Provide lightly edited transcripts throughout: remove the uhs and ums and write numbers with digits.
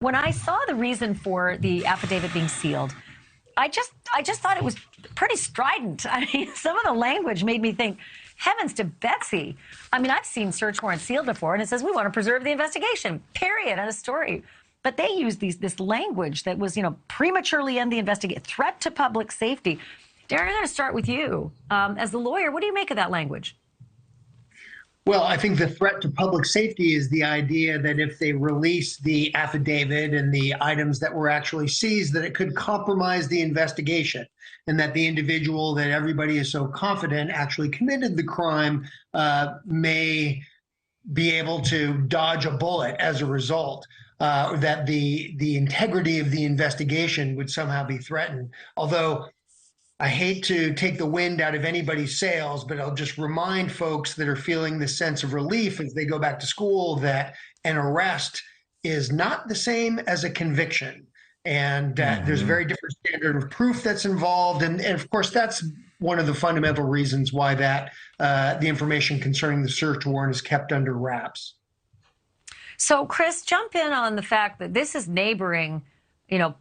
When I saw the reason for the affidavit being sealed, I just thought it was pretty strident. I mean, some of the language made me think, heavens to Betsy. I mean, I've seen search warrants sealed before, and it says we want to preserve the investigation, period, on a story. But they used this language that was, prematurely end the investigation, threat to public safety. Darren, I'm going to start with you. As the lawyer, what do you make of that language? Well, I think the threat to public safety is the idea that if they release the affidavit and the items that were actually seized, that it could compromise the investigation, and that the individual that everybody is so confident actually committed the crime may be able to dodge a bullet as a result, that the integrity of the investigation would somehow be threatened. Although I hate to take the wind out of anybody's sails, but I'll just remind folks that are feeling this sense of relief as they go back to school that an arrest is not the same as a conviction. And there's a very different standard of proof that's involved. And of course, that's one of the fundamental reasons why that the information concerning the search warrant is kept under wraps. So, Chris, jump in on the fact that this is neighboring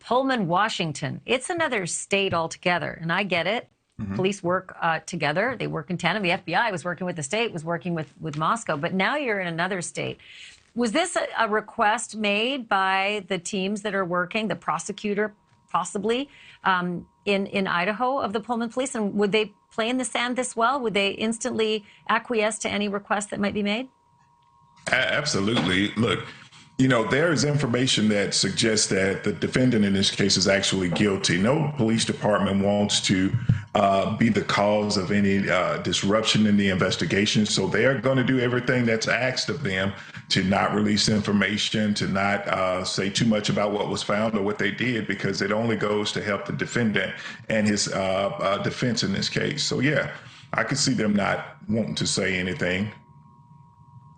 Pullman, Washington. It's another state altogether, and I get it. Police work together. They work in tandem. The FBI was working with the state, was working with Moscow, but now you're in another state. Was this a request made by the teams that are working, the prosecutor possibly, in Idaho of the Pullman police? And would they play in the sand this well? Would they instantly acquiesce to any request that might be made? Absolutely. Look, there is information that suggests that the defendant in this case is actually guilty. No police department wants to be the cause of any disruption in the investigation. So they're going to do everything that's asked of them to not release information, to not say too much about what was found or what they did, because it only goes to help the defendant and his defense in this case. So, yeah, I could see them not wanting to say anything.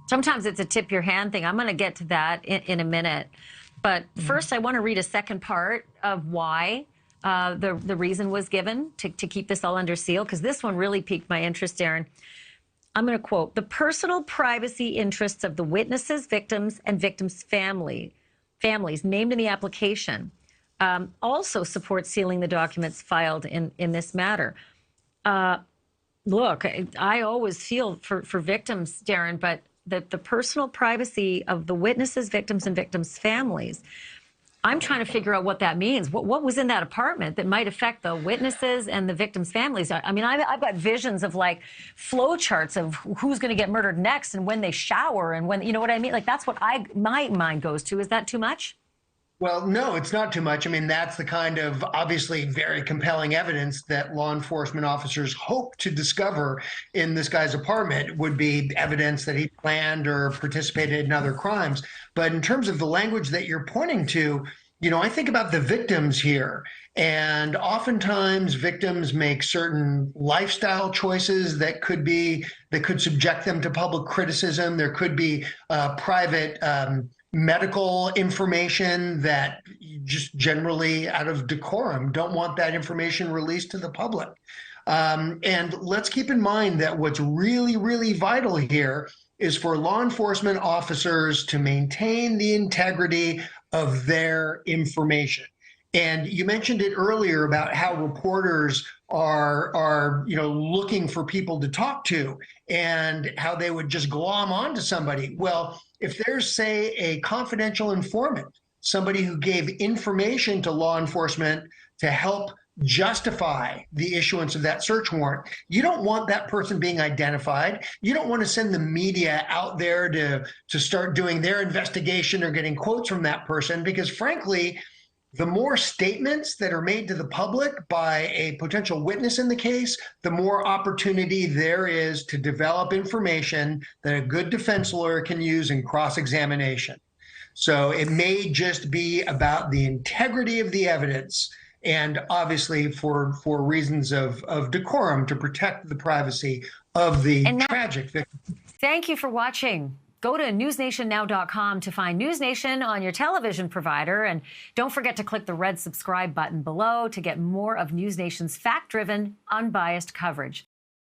Sometimes it's a tip your hand thing. I'm going to get to that in a minute. But first, I want to read a second part of why the reason was given to keep this all under seal, because this one really piqued my interest, Darren. I'm going to quote, "The personal privacy interests of the witnesses, victims, and victims' families named in the application also support sealing the documents filed in this matter." Look, I always feel for victims, Darren, but the personal privacy of the witnesses, victims, and victims' families. I'm trying to figure out what that means. What was in that apartment that might affect the witnesses and the victims' families? I mean, I've got visions of like flow charts of who's going to get murdered next and when they shower and when, you know what I mean? Like that's what my mind goes to. Is that too much? Well, no, it's not too much. I mean, that's the kind of obviously very compelling evidence that law enforcement officers hope to discover in this guy's apartment would be evidence that he planned or participated in other crimes. But in terms of the language that you're pointing to, I think about the victims here. And oftentimes victims make certain lifestyle choices that could subject them to public criticism. There could be private medical information that you just generally out of decorum don't want that information released to the public. And let's keep in mind that what's really, really vital here is for law enforcement officers to maintain the integrity of their information. And you mentioned it earlier about how reporters are looking for people to talk to and how they would just glom onto somebody. Well, if there's, say, a confidential informant, somebody who gave information to law enforcement to help justify the issuance of that search warrant, you don't want that person being identified. You don't want to send the media out there to start doing their investigation or getting quotes from that person, because frankly, the more statements that are made to the public by a potential witness in the case, the more opportunity there is to develop information that a good defense lawyer can use in cross-examination. So it may just be about the integrity of the evidence, and obviously for reasons of decorum to protect the privacy of the tragic victim. Thank you for watching. Go to newsnationnow.com to find NewsNation on your television provider. And don't forget to click the red subscribe button below to get more of NewsNation's fact-driven, unbiased coverage.